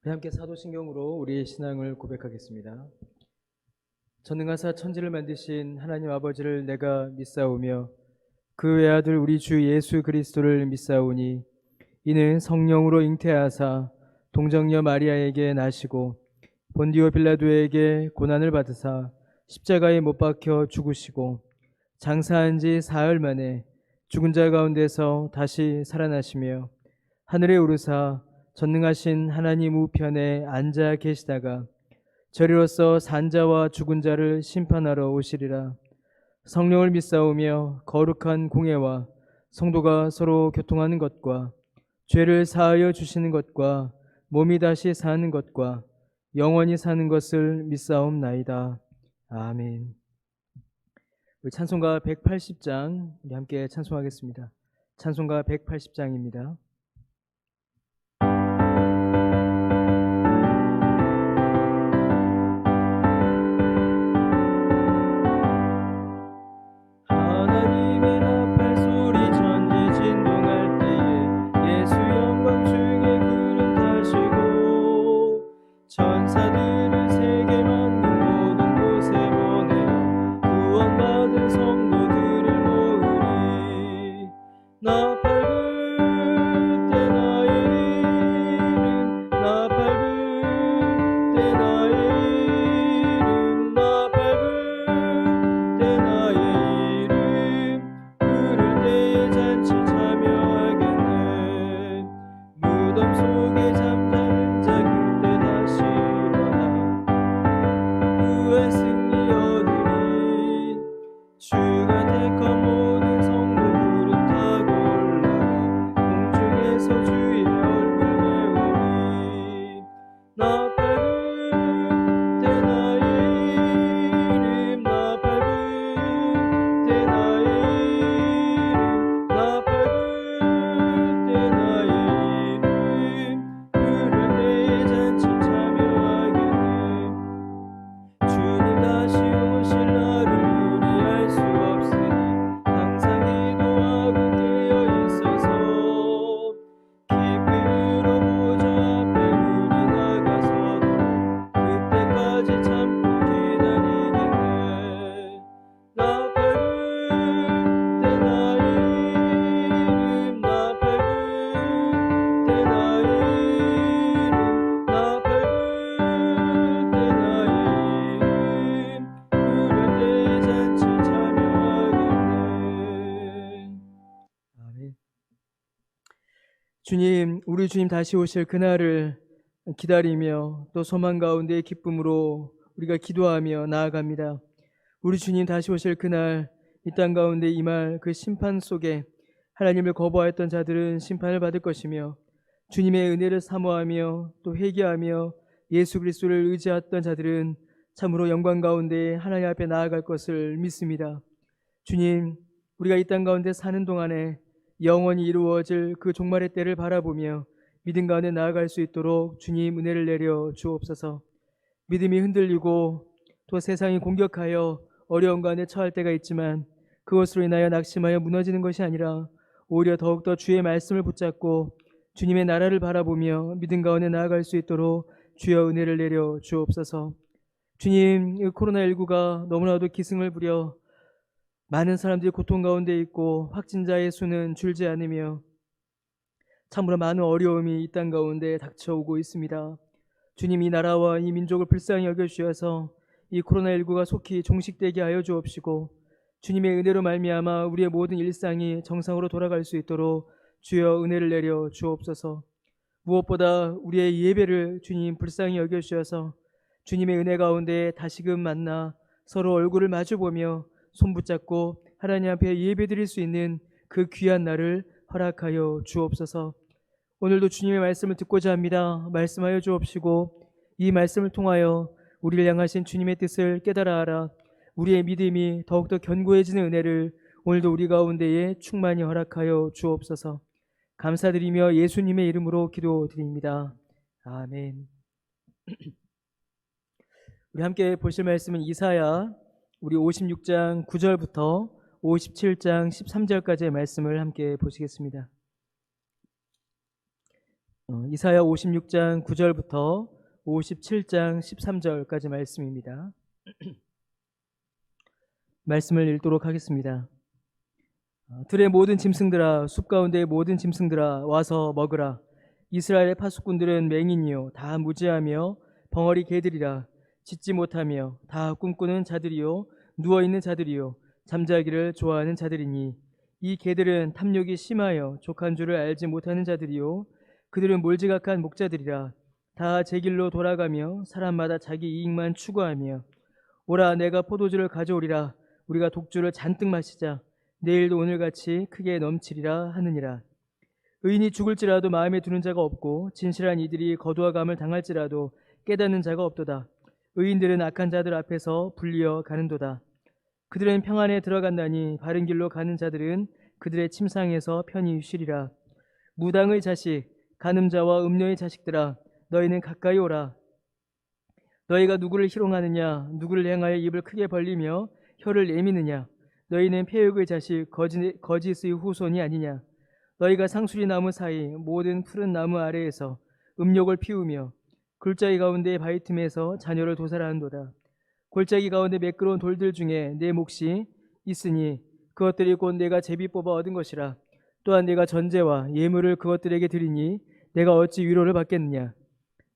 우리 함께 사도신경으로 우리의 신앙을 고백하겠습니다. 전능하사 천지를 만드신 하나님 아버지를 내가 믿사오며 그 외아들 우리 주 예수 그리스도를 믿사오니 이는 성령으로 잉태하사 동정녀 마리아에게 나시고 본디오 빌라도에게 고난을 받으사 십자가에 못 박혀 죽으시고 장사한 지 사흘 만에 죽은 자 가운데서 다시 살아나시며 하늘에 오르사 전능하신 하나님 우편에 앉아 계시다가 저리로서 산자와 죽은 자를 심판하러 오시리라. 성령을 믿사오며 거룩한 공예와 성도가 서로 교통하는 것과 죄를 사하여 주시는 것과 몸이 다시 사는 것과 영원히 사는 것을 믿사옵나이다. 아멘. 우리 찬송가 180장 우리 함께 찬송하겠습니다. 찬송가 180장입니다. 주님, 우리 주님 다시 오실 그날을 기다리며 또 소망 가운데의 기쁨으로 우리가 기도하며 나아갑니다. 우리 주님 다시 오실 그날 이 땅 가운데 임할 그 심판 속에 하나님을 거부하였던 자들은 심판을 받을 것이며 주님의 은혜를 사모하며 또 회개하며 예수 그리스도를 의지했던 자들은 참으로 영광 가운데 하나님 앞에 나아갈 것을 믿습니다. 주님, 우리가 이 땅 가운데 사는 동안에 영원히 이루어질 그 종말의 때를 바라보며 믿음 가운데 나아갈 수 있도록 주님 은혜를 내려 주옵소서. 믿음이 흔들리고 또 세상이 공격하여 어려운 가운데 처할 때가 있지만 그것으로 인하여 낙심하여 무너지는 것이 아니라 오히려 더욱더 주의 말씀을 붙잡고 주님의 나라를 바라보며 믿음 가운데 나아갈 수 있도록 주여 은혜를 내려 주옵소서. 주님, 코로나19가 너무나도 기승을 부려 많은 사람들이 고통 가운데 있고 확진자의 수는 줄지 않으며 참으로 많은 어려움이 이 땅 가운데 닥쳐오고 있습니다. 주님, 이 나라와 이 민족을 불쌍히 여겨주셔서 이 코로나19가 속히 종식되게 하여 주옵시고 주님의 은혜로 말미암아 우리의 모든 일상이 정상으로 돌아갈 수 있도록 주여 은혜를 내려 주옵소서. 무엇보다 우리의 예배를 주님 불쌍히 여겨주셔서 주님의 은혜 가운데 다시금 만나 서로 얼굴을 마주보며 손붙잡고 하나님 앞에 예배드릴 수 있는 그 귀한 날을 허락하여 주옵소서. 오늘도 주님의 말씀을 듣고자 합니다. 말씀하여 주옵시고 이 말씀을 통하여 우리를 향하신 주님의 뜻을 깨달아 알아 우리의 믿음이 더욱더 견고해지는 은혜를 오늘도 우리 가운데에 충만히 허락하여 주옵소서. 감사드리며 예수님의 이름으로 기도드립니다. 아멘. 우리 함께 보실 말씀은 이사야 우리 56장 9절부터 57장 13절까지의 말씀을 함께 보시겠습니다. 이사야 56장 9절부터 57장 13절까지 말씀입니다. 말씀을 읽도록 하겠습니다. 들의 모든 짐승들아, 숲 가운데의 모든 짐승들아, 와서 먹으라. 이스라엘의 파수꾼들은 맹인이요 다 무지하며 벙어리 개들이라. 짖지 못하며 다 꿈꾸는 자들이요 누워있는 자들이요 잠자기를 좋아하는 자들이니, 이 개들은 탐욕이 심하여 족한 줄을 알지 못하는 자들이요 그들은 몰지각한 목자들이라. 다 제 길로 돌아가며 사람마다 자기 이익만 추구하며, 오라 내가 포도주를 가져오리라. 우리가 독주를 잔뜩 마시자. 내일도 오늘같이 크게 넘치리라 하느니라. 의인이 죽을지라도 마음에 두는 자가 없고, 진실한 이들이 거두어감을 당할지라도 깨닫는 자가 없도다. 의인들은 악한 자들 앞에서 불리어 가는도다. 그들은 평안에 들어간다니 바른 길로 가는 자들은 그들의 침상에서 편히 쉬리라. 무당의 자식, 간음자와 음녀의 자식들아, 너희는 가까이 오라. 너희가 누구를 희롱하느냐? 누구를 행하여 입을 크게 벌리며 혀를 내미느냐? 너희는 폐역의 자식, 거짓의 후손이 아니냐? 너희가 상수리 나무 사이 모든 푸른 나무 아래에서 음욕을 피우며 골짜기 가운데 바위 틈에서 자녀를 도살하는도다. 골짜기 가운데 매끄러운 돌들 중에 내 몫이 있으니 그것들이 곧 내가 제비 뽑아 얻은 것이라. 또한 내가 전제와 예물을 그것들에게 드리니 내가 어찌 위로를 받겠느냐?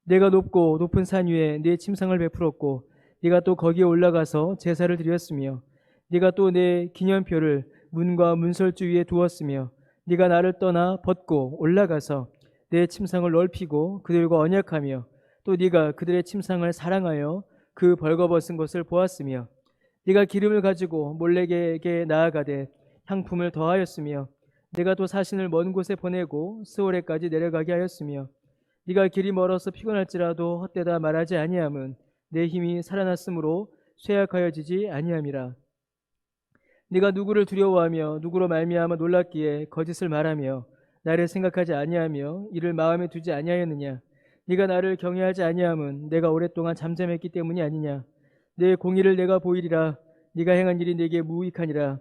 내가 높고 높은 산 위에 내 침상을 베풀었고, 네가 또 거기에 올라가서 제사를 드렸으며, 네가 또 내 기념표를 문과 문설주 위에 두었으며, 네가 나를 떠나 벗고 올라가서 내 침상을 넓히고 그들과 언약하며, 또 네가 그들의 침상을 사랑하여 그 벌거벗은 것을 보았으며, 네가 기름을 가지고 몰렉에게 나아가되 향품을 더하였으며, 네가 또 사신을 먼 곳에 보내고 스오레까지 내려가게 하였으며, 네가 길이 멀어서 피곤할지라도 헛되다 말하지 아니함은 내 힘이 살아났으므로 쇠약하여지지 아니함이라. 네가 누구를 두려워하며 누구로 말미암아 놀랐기에 거짓을 말하며 나를 생각하지 아니하며 이를 마음에 두지 아니하였느냐? 네가 나를 경외하지 아니함은 내가 오랫동안 잠잠했기 때문이 아니냐? 내 공의를 내가 보이리라. 네가 행한 일이 내게 무익하니라.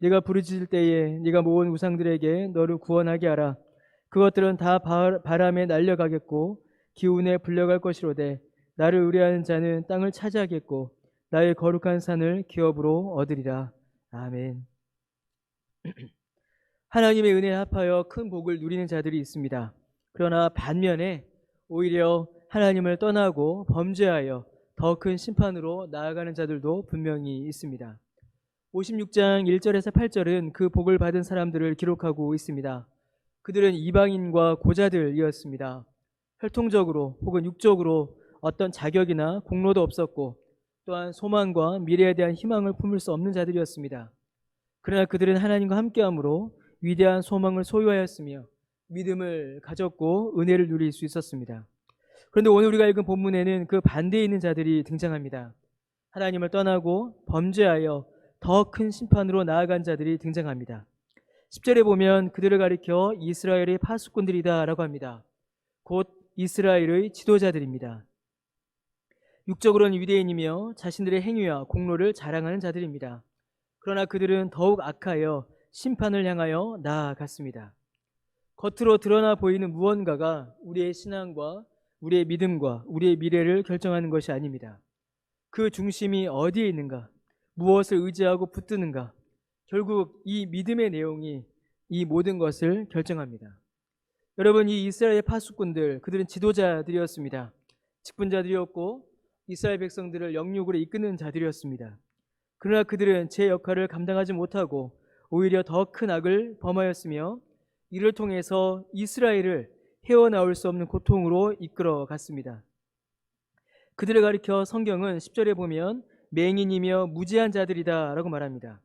네가 부르짖을 때에 네가 모은 우상들에게 너를 구원하게 하라. 그것들은 다 바람에 날려가겠고 기운에 불려갈 것이로되, 나를 의뢰하는 자는 땅을 차지하겠고 나의 거룩한 산을 기업으로 얻으리라. 아멘. 하나님의 은혜에 합하여 큰 복을 누리는 자들이 있습니다. 그러나 반면에 오히려 하나님을 떠나고 범죄하여 더 큰 심판으로 나아가는 자들도 분명히 있습니다. 56장 1절에서 8절은 그 복을 받은 사람들을 기록하고 있습니다. 그들은 이방인과 고자들이었습니다. 혈통적으로 혹은 육적으로 어떤 자격이나 공로도 없었고, 또한 소망과 미래에 대한 희망을 품을 수 없는 자들이었습니다. 그러나 그들은 하나님과 함께함으로 위대한 소망을 소유하였으며 믿음을 가졌고 은혜를 누릴 수 있었습니다. 그런데 오늘 우리가 읽은 본문에는 그 반대에 있는 자들이 등장합니다. 하나님을 떠나고 범죄하여 더 큰 심판으로 나아간 자들이 등장합니다. 10절에 보면 그들을 가리켜 이스라엘의 파수꾼들이다 라고 합니다. 곧 이스라엘의 지도자들입니다. 육적으로는 유대인이며 자신들의 행위와 공로를 자랑하는 자들입니다. 그러나 그들은 더욱 악하여 심판을 향하여 나아갔습니다. 겉으로 드러나 보이는 무언가가 우리의 신앙과 우리의 믿음과 우리의 미래를 결정하는 것이 아닙니다. 그 중심이 어디에 있는가, 무엇을 의지하고 붙드는가, 결국 이 믿음의 내용이 이 모든 것을 결정합니다. 여러분, 이 이스라엘 파수꾼들, 그들은 지도자들이었습니다. 직분자들이었고 이스라엘 백성들을 영육으로 이끄는 자들이었습니다. 그러나 그들은 제 역할을 감당하지 못하고 오히려 더 큰 악을 범하였으며, 이를 통해서 이스라엘을 헤어나올 수 없는 고통으로 이끌어 갔습니다. 그들을 가리켜 성경은 10절에 보면 맹인이며 무지한 자들이다 라고 말합니다.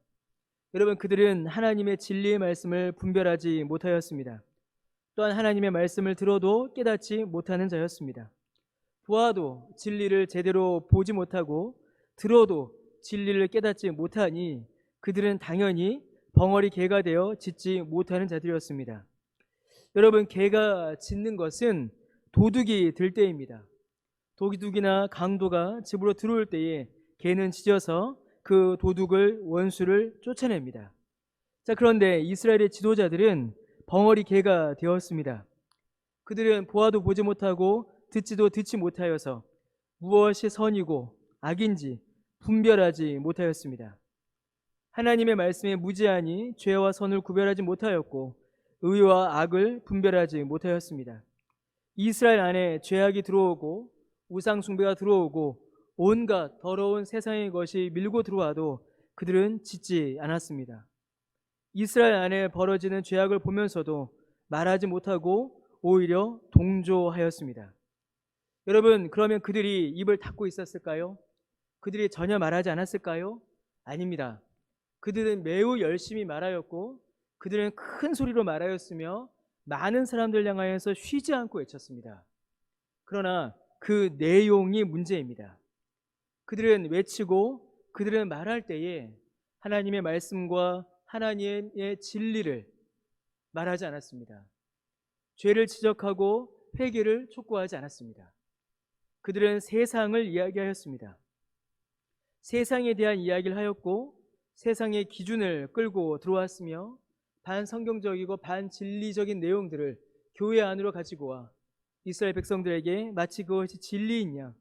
여러분, 그들은 하나님의 진리의 말씀을 분별하지 못하였습니다. 또한 하나님의 말씀을 들어도 깨닫지 못하는 자였습니다. 보아도 진리를 제대로 보지 못하고 들어도 진리를 깨닫지 못하니 그들은 당연히 벙어리 개가 되어 짖지 못하는 자들이었습니다. 여러분, 개가 짖는 것은 도둑이 들 때입니다. 도둑이나 강도가 집으로 들어올 때에 개는 짖어서 그 도둑을, 원수를 쫓아냅니다. 자, 그런데 이스라엘의 지도자들은 벙어리 개가 되었습니다. 그들은 보아도 보지 못하고 듣지도 듣지 못하여서 무엇이 선이고 악인지 분별하지 못하였습니다. 하나님의 말씀에 무지하니 죄와 선을 구별하지 못하였고 의와 악을 분별하지 못하였습니다. 이스라엘 안에 죄악이 들어오고 우상 숭배가 들어오고 온갖 더러운 세상의 것이 밀고 들어와도 그들은 짖지 않았습니다. 이스라엘 안에 벌어지는 죄악을 보면서도 말하지 못하고 오히려 동조하였습니다. 여러분, 그러면 그들이 입을 닫고 있었을까요? 그들이 전혀 말하지 않았을까요? 아닙니다. 그들은 매우 열심히 말하였고 그들은 큰 소리로 말하였으며 많은 사람들 향하여서 쉬지 않고 외쳤습니다. 그러나 그 내용이 문제입니다. 그들은 외치고 그들은 말할 때에 하나님의 말씀과 하나님의 진리를 말하지 않았습니다. 죄를 지적하고 회개를 촉구하지 않았습니다. 그들은 세상을 이야기하였습니다. 세상에 대한 이야기를 하였고 세상의 기준을 끌고 들어왔으며 반성경적이고 반진리적인 내용들을 교회 안으로 가지고 와 이스라엘 백성들에게 마치 그것이 진리인 양,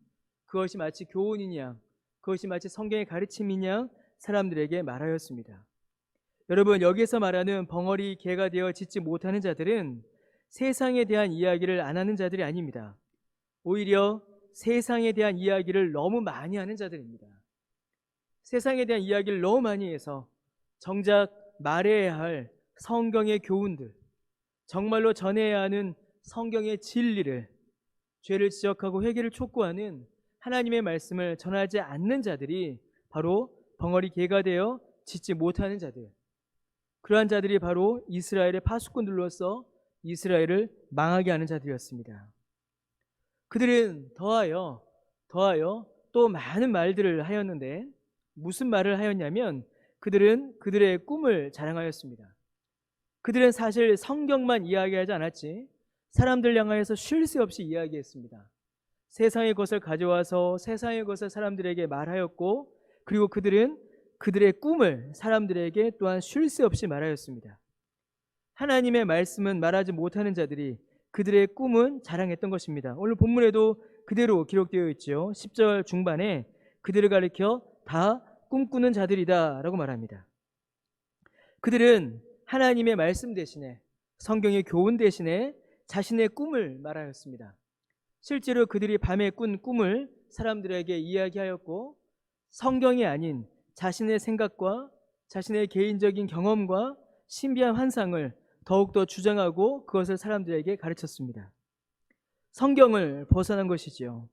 그것이 마치 교훈인 양, 그것이 마치 성경의 가르침인 양 사람들에게 말하였습니다. 여러분, 여기서 말하는 벙어리 개가 되어 짖지 못하는 자들은 세상에 대한 이야기를 안 하는 자들이 아닙니다. 오히려 세상에 대한 이야기를 너무 많이 하는 자들입니다. 세상에 대한 이야기를 너무 많이 해서 정작 말해야 할 성경의 교훈들, 정말로 전해야 하는 성경의 진리를, 죄를 지적하고 회개를 촉구하는 하나님의 말씀을 전하지 않는 자들이 바로 벙어리 개가 되어 짖지 못하는 자들, 그러한 자들이 바로 이스라엘의 파수꾼들로서 이스라엘을 망하게 하는 자들이었습니다. 그들은 더하여 또 많은 말들을 하였는데 무슨 말을 하였냐면 그들은 그들의 꿈을 자랑하였습니다. 그들은 사실 성경만 이야기하지 않았지 사람들 향하여서 쉴 새 없이 이야기했습니다. 세상의 것을 가져와서 세상의 것을 사람들에게 말하였고 그리고 그들은 그들의 꿈을 사람들에게 또한 쉴 새 없이 말하였습니다. 하나님의 말씀은 말하지 못하는 자들이 그들의 꿈은 자랑했던 것입니다. 오늘 본문에도 그대로 기록되어 있죠. 10절 중반에 그들을 가리켜 다 꿈꾸는 자들이다 라고 말합니다. 그들은 하나님의 말씀 대신에 성경의 교훈 대신에 자신의 꿈을 말하였습니다. 실제로 그들이 밤에 꾼 꿈을 사람들에게 이야기하였고 성경이 아닌 자신의 생각과 자신의 개인적인 경험과 신비한 환상을 더욱더 주장하고 그것을 사람들에게 가르쳤습니다. 성경을 벗어난 것이지요.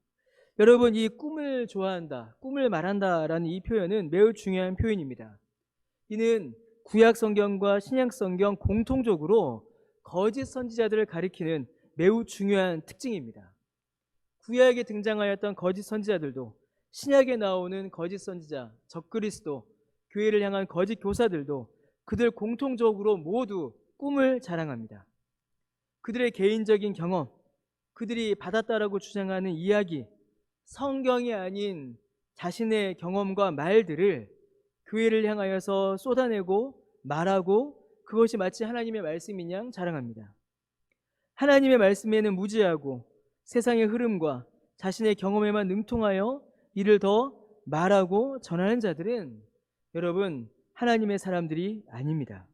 여러분, 이 꿈을 좋아한다, 꿈을 말한다라는 이 표현은 매우 중요한 표현입니다. 이는 구약 성경과 신약 성경 공통적으로 거짓 선지자들을 가리키는 매우 중요한 특징입니다. 구약에 등장하였던 거짓 선지자들도 신약에 나오는 거짓 선지자, 적그리스도, 교회를 향한 거짓 교사들도 그들 공통적으로 모두 꿈을 자랑합니다. 그들의 개인적인 경험, 그들이 받았다라고 주장하는 이야기, 성경이 아닌 자신의 경험과 말들을 교회를 향하여서 쏟아내고 말하고 그것이 마치 하나님의 말씀인 양 자랑합니다. 하나님의 말씀에는 무지하고 세상의 흐름과 자신의 경험에만 능통하여 이를 더 말하고 전하는 자들은 여러분 하나님의 사람들이 아닙니다.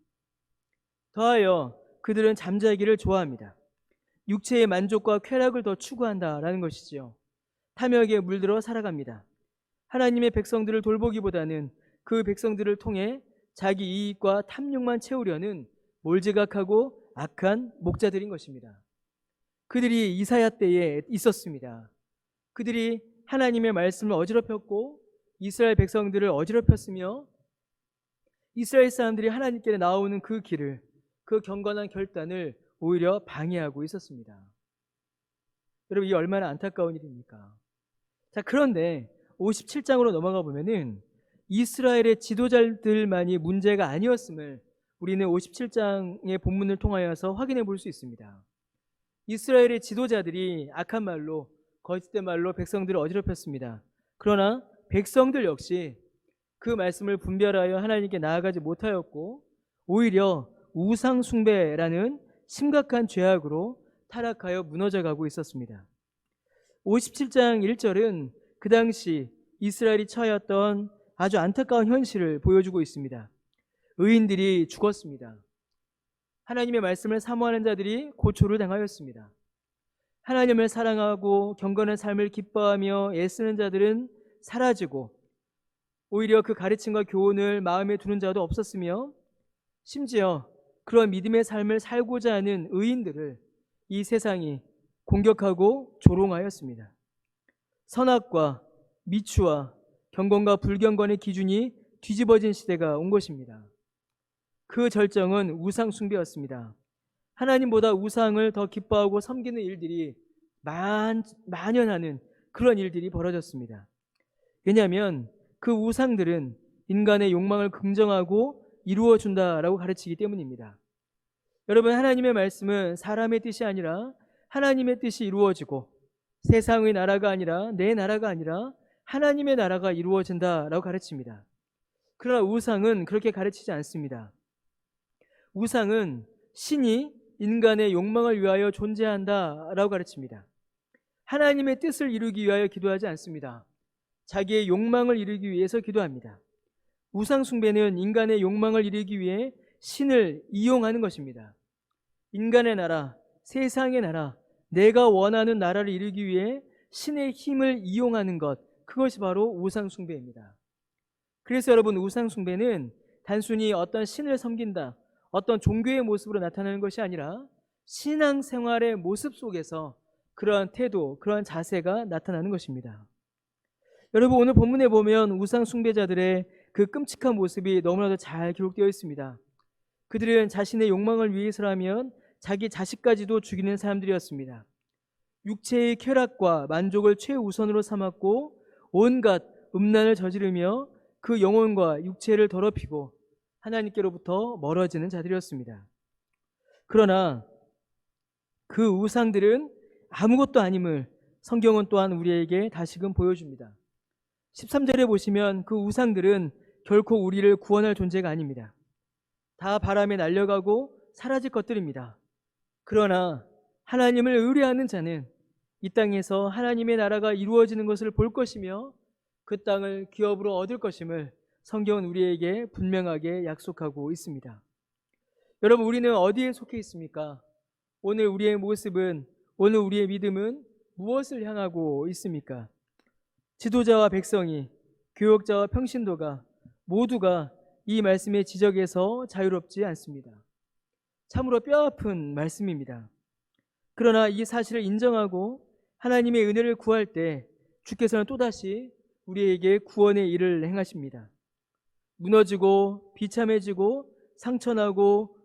더하여 그들은 잠자기를 좋아합니다. 육체의 만족과 쾌락을 더 추구한다라는 것이지요. 탐욕에 물들어 살아갑니다. 하나님의 백성들을 돌보기보다는 그 백성들을 통해 자기 이익과 탐욕만 채우려는 몰지각하고 악한 목자들인 것입니다. 그들이 이사야 때에 있었습니다. 그들이 하나님의 말씀을 어지럽혔고 이스라엘 백성들을 어지럽혔으며 이스라엘 사람들이 하나님께 나오는 그 길을, 그 경건한 결단을 오히려 방해하고 있었습니다. 여러분, 이게 얼마나 안타까운 일입니까? 자, 그런데 57장으로 넘어가 보면은 이스라엘의 지도자들만이 문제가 아니었음을 우리는 57장의 본문을 통하여서 확인해 볼 수 있습니다. 이스라엘의 지도자들이 악한 말로, 거짓된 말로 백성들을 어지럽혔습니다. 그러나 백성들 역시 그 말씀을 분별하여 하나님께 나아가지 못하였고 오히려 우상 숭배라는 심각한 죄악으로 타락하여 무너져가고 있었습니다. 57장 1절은 그 당시 이스라엘이 처했던 아주 안타까운 현실을 보여주고 있습니다. 의인들이 죽었습니다. 하나님의 말씀을 사모하는 자들이 고초를 당하였습니다. 하나님을 사랑하고 경건한 삶을 기뻐하며 애쓰는 자들은 사라지고 오히려 그 가르침과 교훈을 마음에 두는 자도 없었으며 심지어 그런 믿음의 삶을 살고자 하는 의인들을 이 세상이 공격하고 조롱하였습니다. 선악과 미추와 경건과 불경건의 기준이 뒤집어진 시대가 온 것입니다. 그 절정은 우상 숭배였습니다. 하나님보다 우상을 더 기뻐하고 섬기는 일들이 만연하는 그런 일들이 벌어졌습니다. 왜냐하면 그 우상들은 인간의 욕망을 긍정하고 이루어준다라고 가르치기 때문입니다. 여러분, 하나님의 말씀은 사람의 뜻이 아니라 하나님의 뜻이 이루어지고 세상의 나라가 아니라 내 나라가 아니라 하나님의 나라가 이루어진다라고 가르칩니다. 그러나 우상은 그렇게 가르치지 않습니다. 우상은 신이 인간의 욕망을 위하여 존재한다라고 가르칩니다. 하나님의 뜻을 이루기 위하여 기도하지 않습니다. 자기의 욕망을 이루기 위해서 기도합니다. 우상 숭배는 인간의 욕망을 이루기 위해 신을 이용하는 것입니다. 인간의 나라, 세상의 나라, 내가 원하는 나라를 이루기 위해 신의 힘을 이용하는 것, 그것이 바로 우상 숭배입니다. 그래서 여러분, 우상 숭배는 단순히 어떤 신을 섬긴다, 어떤 종교의 모습으로 나타나는 것이 아니라 신앙생활의 모습 속에서 그러한 태도, 그러한 자세가 나타나는 것입니다. 여러분, 오늘 본문에 보면 우상 숭배자들의 그 끔찍한 모습이 너무나도 잘 기록되어 있습니다. 그들은 자신의 욕망을 위해서라면 자기 자식까지도 죽이는 사람들이었습니다. 육체의 쾌락과 만족을 최우선으로 삼았고 온갖 음란을 저지르며 그 영혼과 육체를 더럽히고 하나님께로부터 멀어지는 자들이었습니다. 그러나 그 우상들은 아무것도 아님을 성경은 또한 우리에게 다시금 보여줍니다. 13절에 보시면 그 우상들은 결코 우리를 구원할 존재가 아닙니다. 다 바람에 날려가고 사라질 것들입니다. 그러나 하나님을 의뢰하는 자는 이 땅에서 하나님의 나라가 이루어지는 것을 볼 것이며 그 땅을 기업으로 얻을 것임을 성경은 우리에게 분명하게 약속하고 있습니다. 여러분, 우리는 어디에 속해 있습니까? 오늘 우리의 모습은, 오늘 우리의 믿음은 무엇을 향하고 있습니까? 지도자와 백성이, 교역자와 평신도가 모두가 이 말씀의 지적에서 자유롭지 않습니다. 참으로 뼈아픈 말씀입니다. 그러나 이 사실을 인정하고 하나님의 은혜를 구할 때 주께서는 또다시 우리에게 구원의 일을 행하십니다. 무너지고 비참해지고 상처나고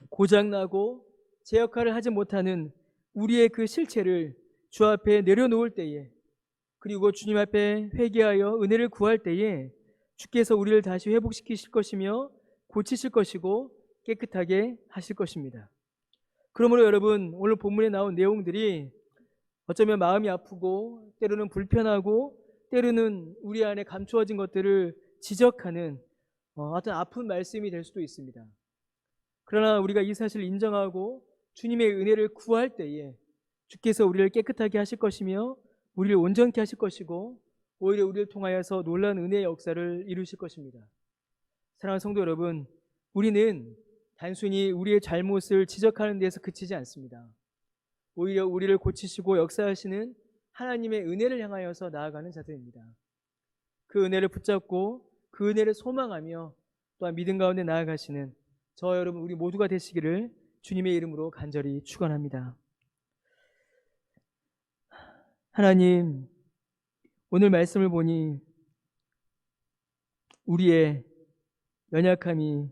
고장나고 제 역할을 하지 못하는 우리의 그 실체를 주 앞에 내려놓을 때에, 그리고 주님 앞에 회개하여 은혜를 구할 때에 주께서 우리를 다시 회복시키실 것이며 고치실 것이고 깨끗하게 하실 것입니다. 그러므로 여러분, 오늘 본문에 나온 내용들이 어쩌면 마음이 아프고 때로는 불편하고 때로는 우리 안에 감추어진 것들을 지적하는 어떤 아픈 말씀이 될 수도 있습니다. 그러나 우리가 이 사실을 인정하고 주님의 은혜를 구할 때에 주께서 우리를 깨끗하게 하실 것이며 우리를 온전케 하실 것이고 오히려 우리를 통하여서 놀라운 은혜의 역사를 이루실 것입니다. 사랑하는 성도 여러분, 우리는 단순히 우리의 잘못을 지적하는 데서 그치지 않습니다. 오히려 우리를 고치시고 역사하시는 하나님의 은혜를 향하여서 나아가는 자들입니다. 그 은혜를 붙잡고 그 은혜를 소망하며 또한 믿음 가운데 나아가시는 저 여러분, 우리 모두가 되시기를 주님의 이름으로 간절히 축원합니다. 하나님, 오늘 말씀을 보니 우리의 연약함이,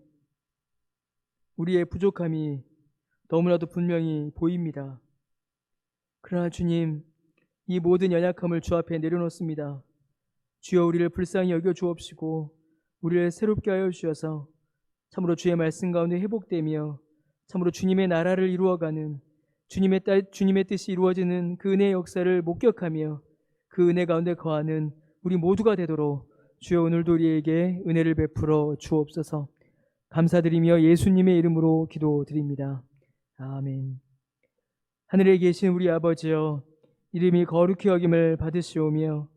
우리의 부족함이 너무나도 분명히 보입니다. 그러나 주님, 이 모든 연약함을 주 앞에 내려놓습니다. 주여, 우리를 불쌍히 여겨 주옵시고 우리를 새롭게 하여 주셔서 참으로 주의 말씀 가운데 회복되며 참으로 주님의 나라를 이루어가는 주님의 뜻이 이루어지는 그 은혜의 역사를 목격하며 그 은혜 가운데 거하는 우리 모두가 되도록 주여 오늘도 우리에게 은혜를 베풀어 주옵소서. 감사드리며 예수님의 이름으로 기도드립니다. 아멘. 하늘에 계신 우리 아버지여, 이름이 거룩히 여김을 받으시오며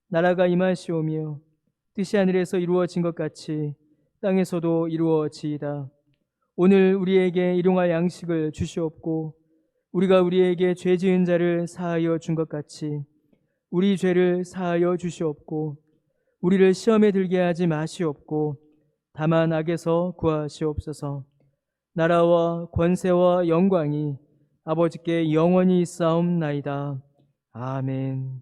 나라가 임하시오며 뜻이 하늘에서 이루어진 것 같이 땅에서도 이루어지이다. 오늘 우리에게 일용할 양식을 주시옵고 우리가 우리에게 죄 지은 자를 사하여 준 것 같이 우리 죄를 사하여 주시옵고 우리를 시험에 들게 하지 마시옵고 다만 악에서 구하시옵소서. 나라와 권세와 영광이 아버지께 영원히 있사옵나이다. 아멘.